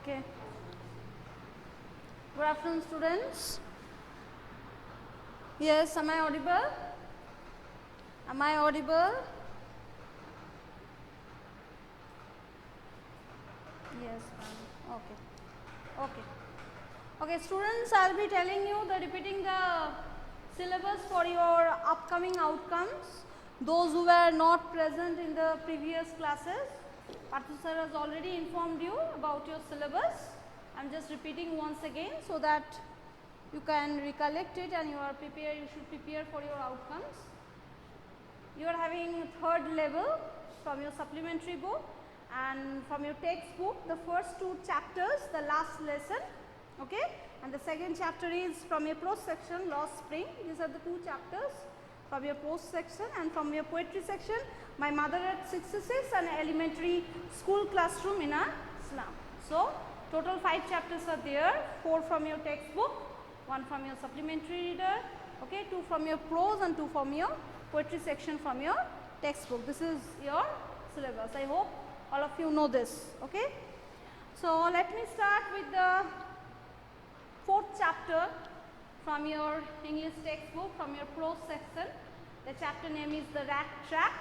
Okay. Good afternoon, students. Yes, am I audible? Am I audible? Yes, ma'am. Okay. Okay. Okay, students, I will be telling you repeating the syllabus for your upcoming outcomes. Those who were not present in the previous classes, Arpita sir has already informed you about your syllabus. I am just repeating once again so that you can recollect it and you should prepare for your outcomes. You are having third level from your supplementary book and from your textbook, the first two chapters, the last lesson, okay, and the second chapter is from your prose section, Lost Spring. These are the two chapters from your prose section, and from your poetry section, My Mother at 66, an elementary school classroom in a slum. So, total 5 chapters are there, 4 from your textbook, 1 from your supplementary reader, okay, 2 from your prose and 2 from your poetry section from your textbook. This is your syllabus. I hope all of you know this, okay. So, let me start with the 4th chapter from your English textbook, from your prose section. The chapter name is The Rat Trap,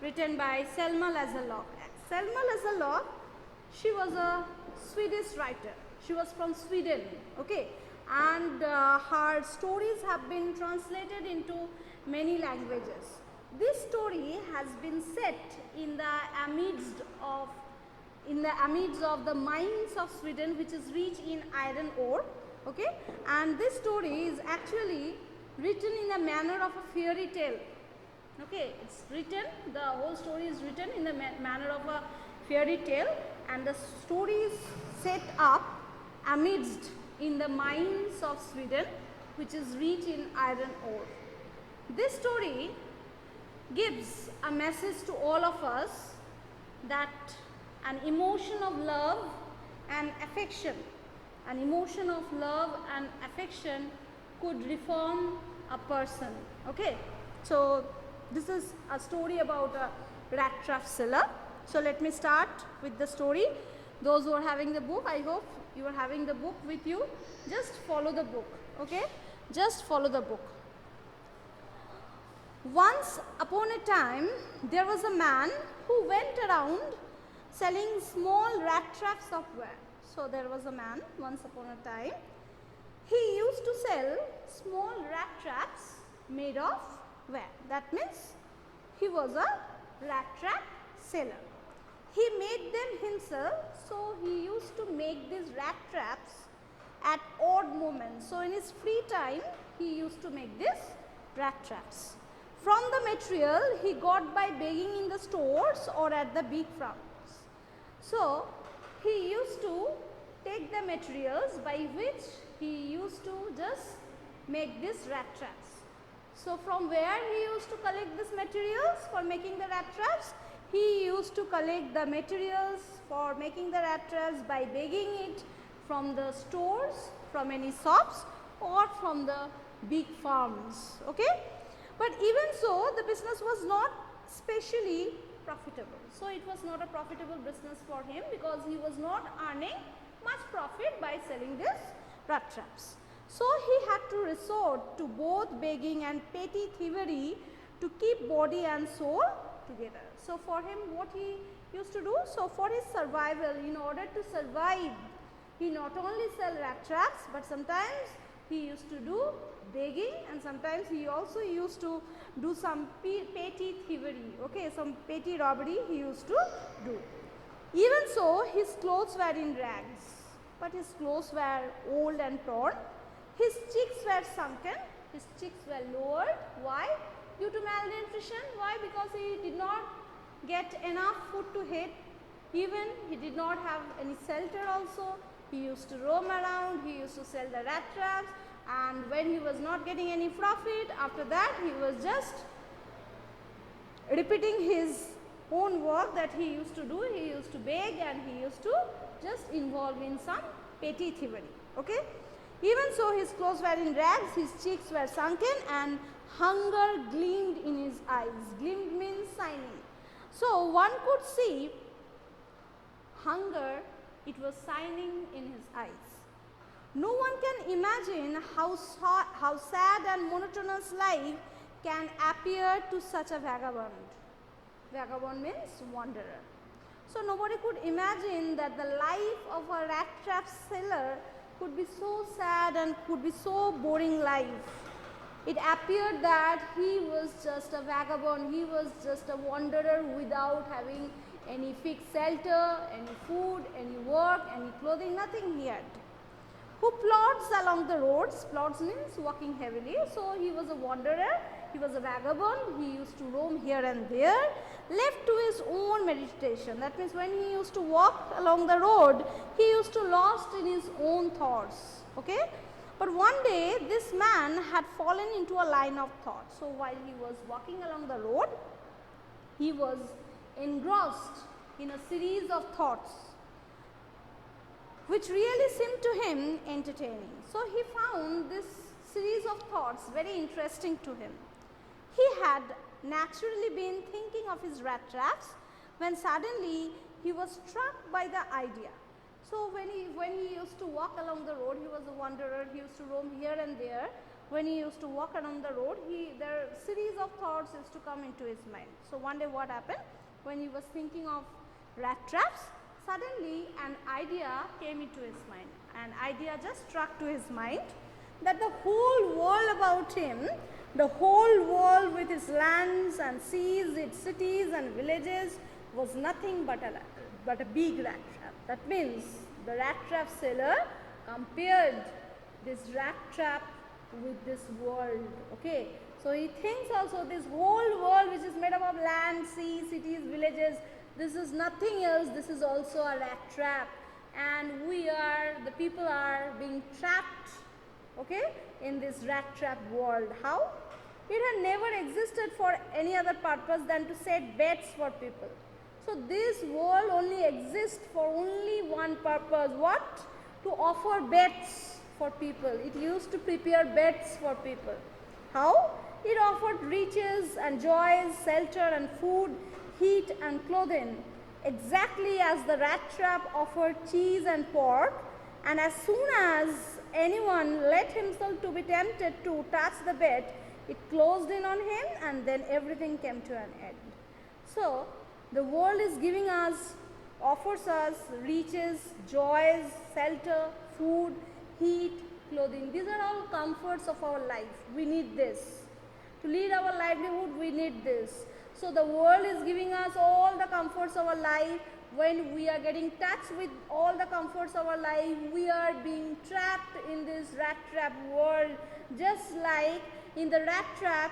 written by Selma Lagerlöf. Selma Lagerlöf, she was a Swedish writer. She was from Sweden, okay, and her stories have been translated into many languages. This story has been set in the amidst of the mines of Sweden, which is rich in iron ore, okay, and this story is actually written in the manner of a fairy tale, okay. It's written, the whole story is written in the manner of a fairy tale, and the story is set up amidst in the mines of Sweden, which is rich in iron ore. This story gives a message to all of us that an emotion of love and affection, could reform a person, okay. So, this is a story about a rat trap seller. So, let me start with the story. Those who are having the book, I hope you are having the book with you. Just follow the book, okay. Just follow the book. Once upon a time, there was a man who went around selling small rat traps of ware. So, there was a man once upon a time. He used to sell small rat traps made of ware. That means he was a rat trap seller. He made them himself, so he used to make these rat traps at odd moments. So, in his free time, he used to make these rat traps from the material he got by begging in the stores or at the big farms. So, he used to take the materials by which he used to just make these rat traps. So, from where he used to collect these materials for making the rat traps? He used to collect the materials for making the rat traps by begging it from the stores, from any shops, or from the big farms, okay. But even so, the business was not specially profitable. So, it was not a profitable business for him because he was not earning much profit by selling these rat traps. So, he had to resort to both begging and petty thievery to keep body and soul together. So, for him what he used to do? So, for his survival, in order to survive, he not only sell rat traps, but sometimes he used to do begging, and sometimes he also used to do some petty thievery, okay, some petty robbery he used to do. Even so, his clothes were in rags, but his clothes were old and torn. His cheeks were sunken, his cheeks were lowered. Why? Due to malnutrition. Why? Because he did not get enough food to eat. Even he did not have any shelter also. He used to roam around, he used to sell the rat traps, and when he was not getting any profit, after that he was just repeating his own work that he used to do. He used to beg and he used to just involve in some petty thievery, okay. Even so, his clothes were in rags, his cheeks were sunken, and hunger gleamed in his eyes. Gleamed means shining. So, one could see hunger It was shining in his eyes. No one can imagine how sad and monotonous life can appear to such a vagabond. Vagabond means wanderer. So nobody could imagine that the life of a rat trap seller could be so sad and could be so boring life. It appeared that he was just a vagabond, he was just a wanderer without having any fixed shelter, any food, any work, any clothing, nothing he had. Who plods along the roads, plods means walking heavily, so he was a wanderer, he was a vagabond, he used to roam here and there, left to his own meditation. That means when he used to walk along the road, he used to lost in his own thoughts, okay. But one day this man had fallen into a line of thought. So while he was walking along the road, he was engrossed in a series of thoughts which really seemed to him entertaining. So he found this series of thoughts very interesting to him. He had naturally been thinking of his rat traps when suddenly he was struck by the idea. So when he used to walk along the road, he was a wanderer, he used to roam here and there. When he used to walk along the road, there series of thoughts used to come into his mind. So one day what happened? When he was thinking of rat traps, suddenly an idea came into his mind. An idea just struck to his mind that the whole world about him, the whole world with its lands and seas, its cities and villages was nothing but a big rat trap. That means the rat trap seller compared this rat trap with this world, okay. So he thinks also this whole world which is made up of land, sea, cities, villages, this is nothing else, this is also a rat trap, and the people are being trapped, okay, in this rat trap world. How? It had never existed for any other purpose than to set beds for people. So this world only exists for only one purpose. What? To offer beds for people. It used to prepare beds for people. How? It offered riches and joys, shelter and food, heat and clothing, exactly as the rat trap offered cheese and pork, and as soon as anyone let himself to be tempted to touch the bed, it closed in on him and then everything came to an end. So the world is giving us, offers us riches, joys, shelter, food, heat, clothing. These are all comforts of our life. We need this. To lead our livelihood, we need this. So the world is giving us all the comforts of our life. When we are getting touched with all the comforts of our life, we are being trapped in this rat trap world. Just like in the rat trap,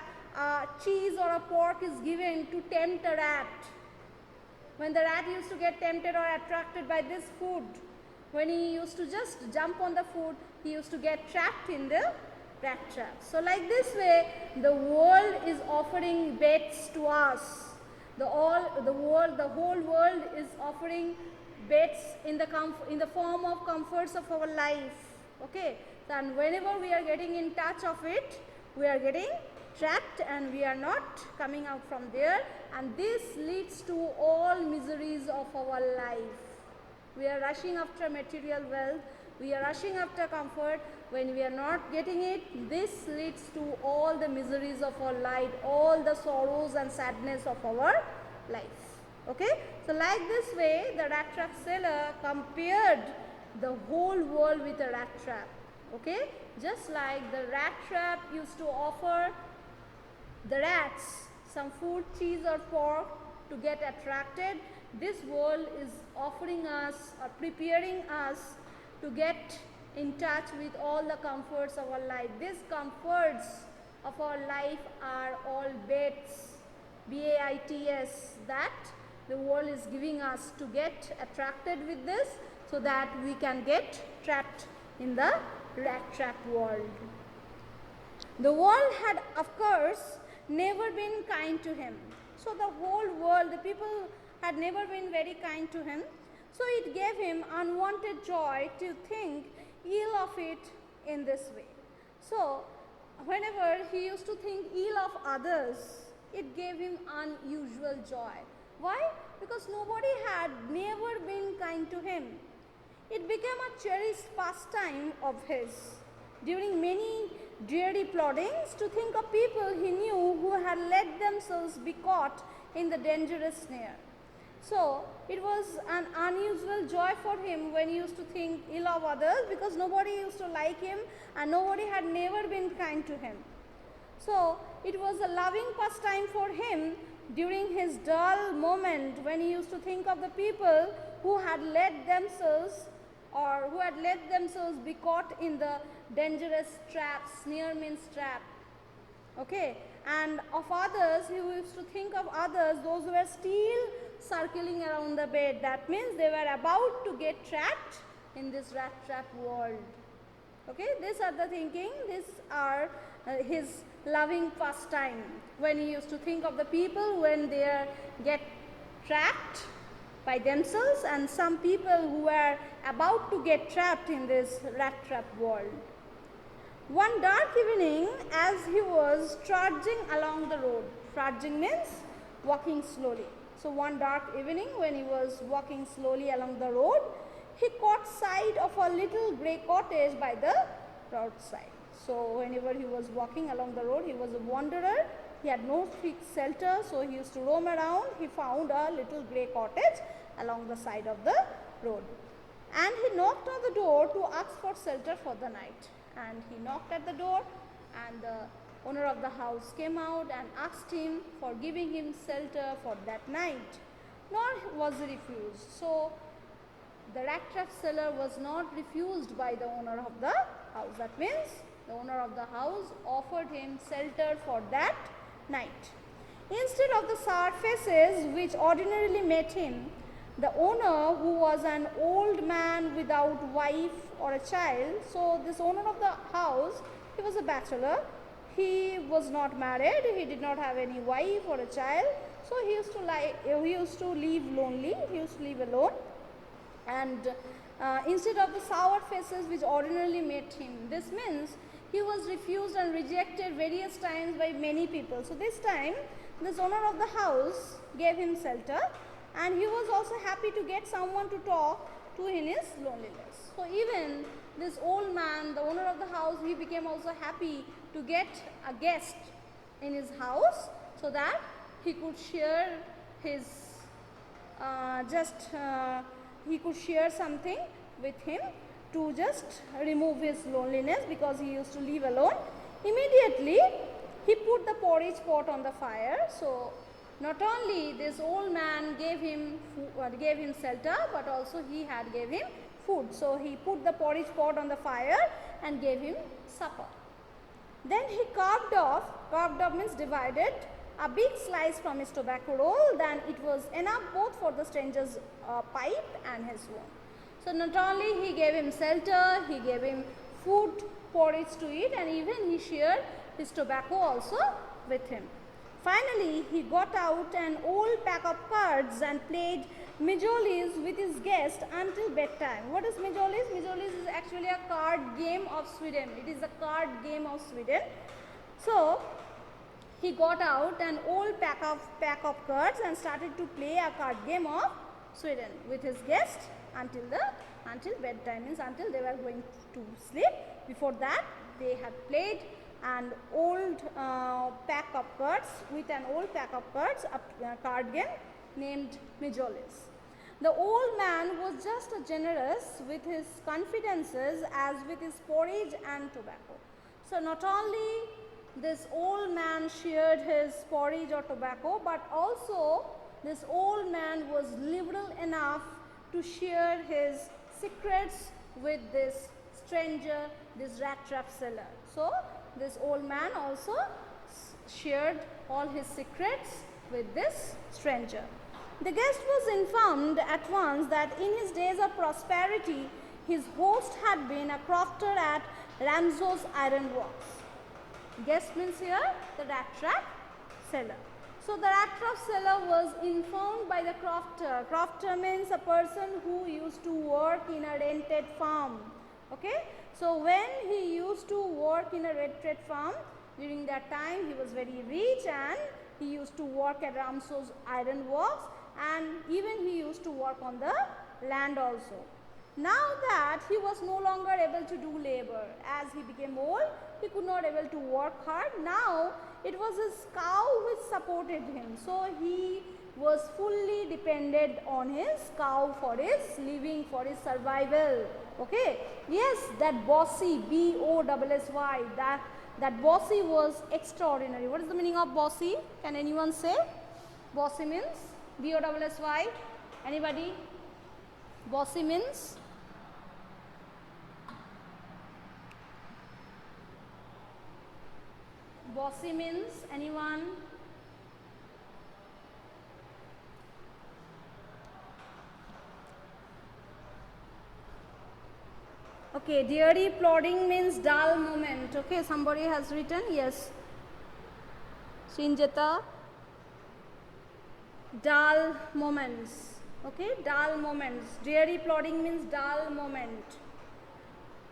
cheese or a pork is given to tempt a rat. When the rat used to get tempted or attracted by this food, when he used to just jump on the food, he used to get trapped in the rat trap. So like this way, the world is offering beds to us. The whole world is offering beds in the form of comforts of our life. Okay, and whenever we are getting in touch of it, we are getting trapped and we are not coming out from there, and this leads to all miseries of our life. We are rushing after material wealth, we are rushing after comfort. When we are not getting it, this leads to all the miseries of our life, all the sorrows and sadness of our life. Okay, so like this way, the rat trap seller compared the whole world with a rat trap. Okay, just like the rat trap used to offer the rats some food, cheese or pork to get attracted, this world is offering us or preparing us to get in touch with all the comforts of our life. These comforts of our life are all beds, B-A-I-T-S, that the world is giving us to get attracted with this, so that we can get trapped in the rat trap world. The world had, of course, never been kind to him. So the whole world, the people had never been very kind to him. So it gave him unwanted joy to think ill of it in this way. So whenever he used to think ill of others, it gave him unusual joy. Why? Because nobody had never been kind to him. It became a cherished pastime of his. During many dreary ploddings, to think of people he knew who had let themselves be caught in the dangerous snare. So, it was an unusual joy for him when he used to think ill of others, because nobody used to like him and nobody had never been kind to him. So, it was a loving pastime for him during his dull moment when he used to think of the people who had let themselves be caught in the dangerous trap. Snare means trap. Okay, and of others, he used to think of others, those who were still circling around the bed. That means they were about to get trapped in this rat trap world. Okay, these are the thinking, these are his loving pastime when he used to think of the people when they get trapped by themselves, and some people who were about to get trapped in this rat trap world. One dark evening, as he was trudging along the road, trudging means walking slowly. So one dark evening when he was walking slowly along the road, he caught sight of a little grey cottage by the roadside. So whenever he was walking along the road, he was a wanderer. He had no fixed shelter, so he used to roam around. He found a little grey cottage along the side of the road. And he knocked on the door to ask for shelter for the night. And he knocked at the door, and the owner of the house came out and asked him for giving him shelter for that night. Nor was he refused. So the rat trap seller was not refused by the owner of the house. That means the owner of the house offered him shelter for that night. Instead of the sour faces which ordinarily met him, the owner, who was an old man without wife or a child, so this owner of the house, he was a bachelor, he was not married, he did not have any wife or a child, so he used to live lonely, he used to live alone, and instead of the sour faces which ordinarily met him, this means he was refused and rejected various times by many people. So this time, this owner of the house gave him shelter, and he was also happy to get someone to talk to in his loneliness. So even this old man, the owner of the house, he became also happy to get a guest in his house so that he could share his he could share something with him to just remove his loneliness, because he used to live alone. Immediately he put the porridge pot on the fire. So not only this old man gave him shelter, but also he had gave him food. So he put the porridge pot on the fire and gave him supper. Then he carved off means divided, a big slice from his tobacco roll. Then it was enough both for the stranger's pipe and his own. So not only he gave him shelter, he gave him food, porridge to eat, and even he shared his tobacco also with him. Finally, he got out an old pack of cards and played Mijolis with his guest until bedtime. What is Mijolis? Mijolis is actually a card game of Sweden. It is a card game of Sweden. So he got out an old pack of cards and started to play a card game of Sweden with his guest until bedtime, means until they were going to sleep. Before that, they had played an old pack of cards, a card game named Mijolis. The old man was just as generous with his confidences as with his porridge and tobacco. So not only this old man shared his porridge or tobacco, but also this old man was liberal enough to share his secrets with this stranger, this rat trap seller. So this old man also shared all his secrets with this stranger. The guest was informed at once that in his days of prosperity, his host had been a crofter at Ramsow's Iron Works. Guest means here the rat trap seller. So the rat trap seller was informed by the crofter. Crofter means a person who used to work in a rented farm. Okay. So when he used to work in a rented farm, during that time he was very rich, and he used to work at Ramsow's Iron Works, and even he used to work on the land also. Now that he was no longer able to do labor, as he became old, he could not able to work hard. Now it was his cow which supported him. So he was fully dependent on his cow for his living, for his survival. Okay. Yes, that bossy, B-O-S-S-Y, that bossy was extraordinary. What is the meaning of bossy? Can anyone say? Bossy means B-O-S-S-Y. Anybody? Bossy means? Bossy means anyone? Okay, dairy plodding means dull moment. Okay, somebody has written, yes. Shinjata, dull moments. Okay, dull moments. Dairy plodding means dull moment.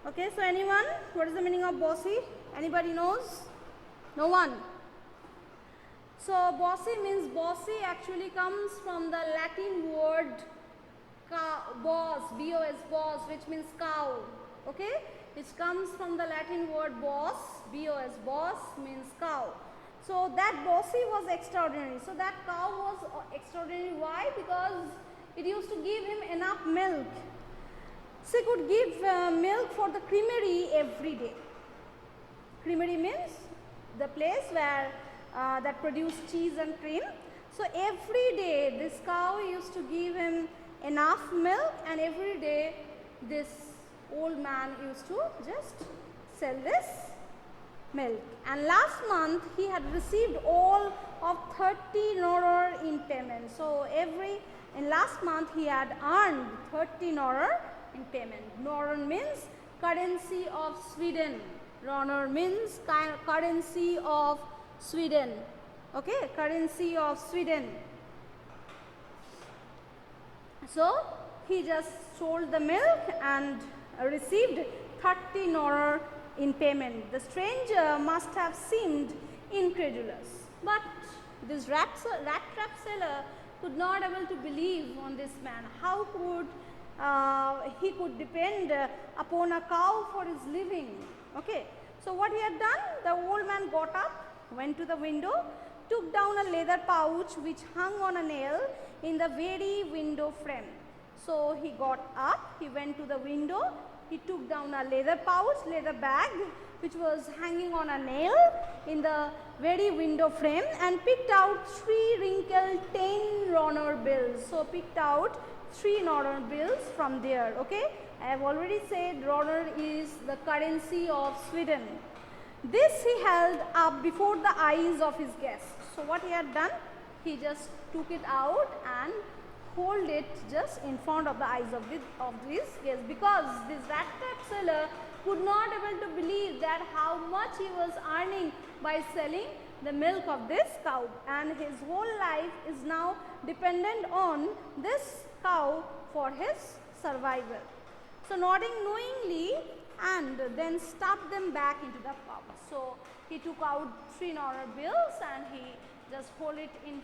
Okay, so anyone? What is the meaning of bossy? Anybody knows? No one. So bossy means, bossy actually comes from the Latin word bos, B-O-S, bos, which means cow. Okay, which comes from the Latin word bos, B-O-S, bos means cow. So that bossy was extraordinary. So that cow was extraordinary. Why? Because it used to give him enough milk. She could give milk for the creamery every day. Creamery means the place where that produced cheese and cream. So every day this cow used to give him enough milk, and every day this old man used to just sell this milk. And last month he had received all of 30 noror in payment. So in last month he had earned 30 noror in payment. Noror means currency of Sweden. Noror means currency of Sweden. Okay, currency of Sweden. So he just sold the milk and received 30 noror in payment. The stranger must have seemed incredulous, but this rat trap seller could not able to believe on this man. How could he could depend upon a cow for his living? Okay, so what he had done, the old man got up, went to the window, took down a leather pouch which hung on a nail in the very window frame. So he got up, he went to the window, he took down a leather pouch, leather bag which was hanging on a nail in the very window frame, and picked out 3 wrinkled 10 noror bills. So picked out 3 noror bills from there. Okay, I have already said noror is the currency of Sweden. This he held up before the eyes of his guests. So what he had done, he just took it out and hold it just in front of the eyes of this guest, because this rat trap seller could not able to believe that how much he was earning by selling the milk of this cow, and his whole life is now dependent on this cow for his survival. So nodding knowingly and then stuffed them back into the pouch. So he took out 3 noror bills and he just held it in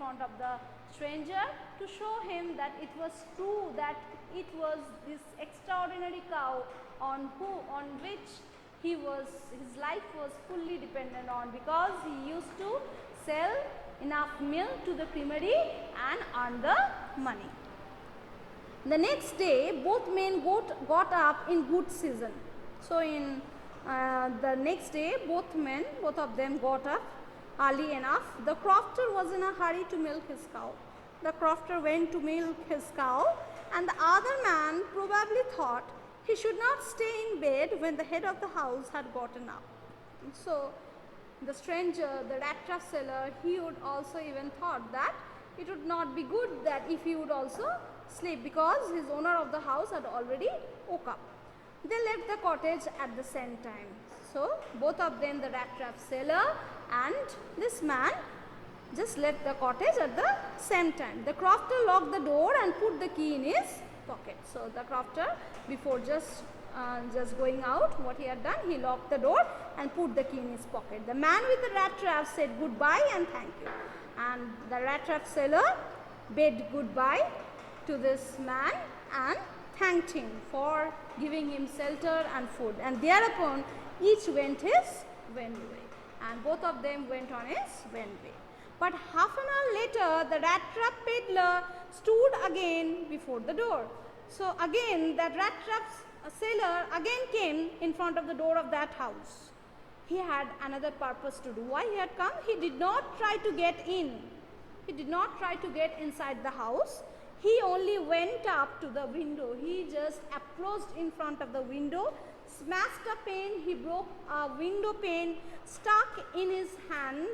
front of the stranger to show him that it was true, that it was this extraordinary cow on which his life was fully dependent on, because he used to sell enough milk to the creamery and earn the money. The next day both men got up in good season. So in the next day both of them got up early enough. The crofter was in a hurry to milk his cow. The crofter went to milk his cow, and the other man probably thought he should not stay in bed when the head of the house had gotten up. So the stranger, the rat trap seller, he would also even thought that it would not be good that if he would also sleep, because his owner of the house had already woke up. They left the cottage at the same time. So both of them, the rat trap seller and this man, just left the cottage at the same time. The crofter locked the door and put the key in his pocket. So the crofter, before just going out, what he had done, he locked the door and put the key in his pocket. The man with the rat trap said goodbye and thank you, and the rat trap seller bid goodbye to this man and thanked him for giving him shelter and food, and thereupon each went his way, and both of them went on his way. But half an hour later, the rat trap peddler stood again before the door. So again, that rat trap seller again came in front of the door of that house. He had another purpose to do. Why he had come? He did not try to get in. He did not try to get inside the house. He only went up to the window. He just approached in front of the window, smashed a pane. He broke a window pane, stuck in his hand.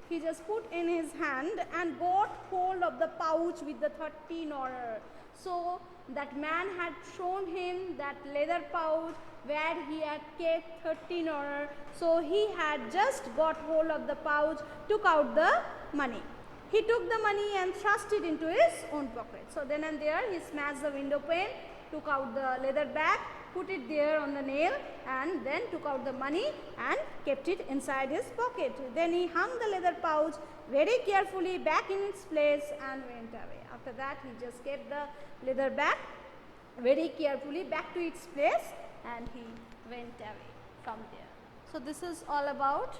He just put in his hand and got hold of the pouch with the 30 naira. So that man had shown him that leather pouch where he had kept 30 naira. So he had just got hold of the pouch, took out the money. He took the money and thrust it into his own pocket. So then and there he smashed the window pane, took out the leather bag, put it there on the nail, and then took out the money and kept it inside his pocket. Then he hung the leather pouch very carefully back in its place and went away. After that, he just kept the leather bag very carefully back to its place and he went away from there. So this is all about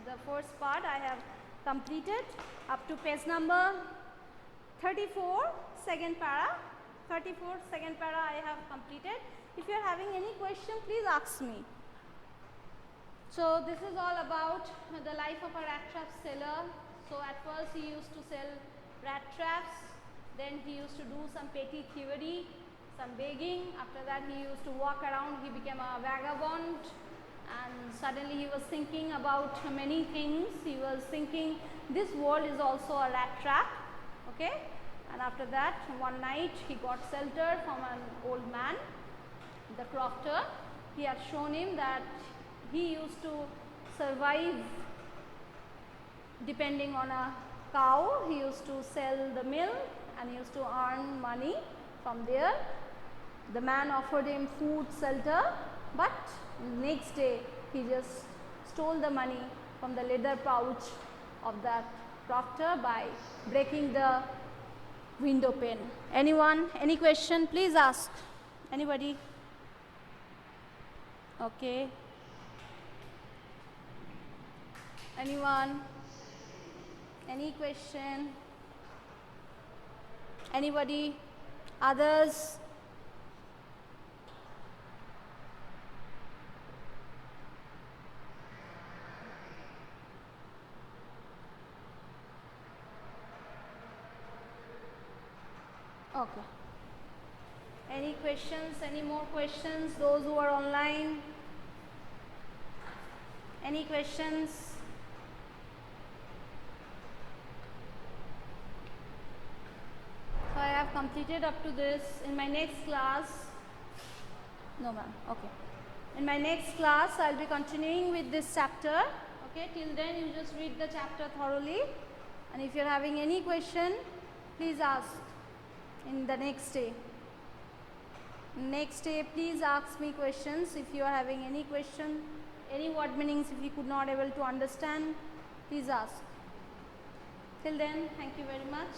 the first part I have completed up to page number 34, second para. 34, second para I have completed. If you are having any question, please ask me. So this is all about the life of a rat trap seller. So at first he used to sell rat traps, then he used to do some petty thievery, some begging. After that he used to walk around, he became a vagabond, and suddenly he was thinking about many things. He was thinking this world is also a rat trap, okay? And after that, one night he got shelter from an old man, the crofter. He had shown him that he used to survive depending on a cow. He used to sell the milk and he used to earn money from there. The man offered him food, shelter, but next day he just stole the money from the leather pouch of that crofter by breaking the window pane. Anyone? Any question? Please ask. Anybody? Okay. Anyone? Any question? Anybody? Others? Okay. Any questions? Any more questions? Those who are online? Any questions? So I have completed up to this. In my next class, no ma'am, okay. In my next class, I will be continuing with this chapter. Okay, till then you just read the chapter thoroughly, and if you are having any question, please ask in the next day. Next day, please ask me questions. If you are having any question, any word meanings, if you could not able to understand, please ask. Till then, thank you very much.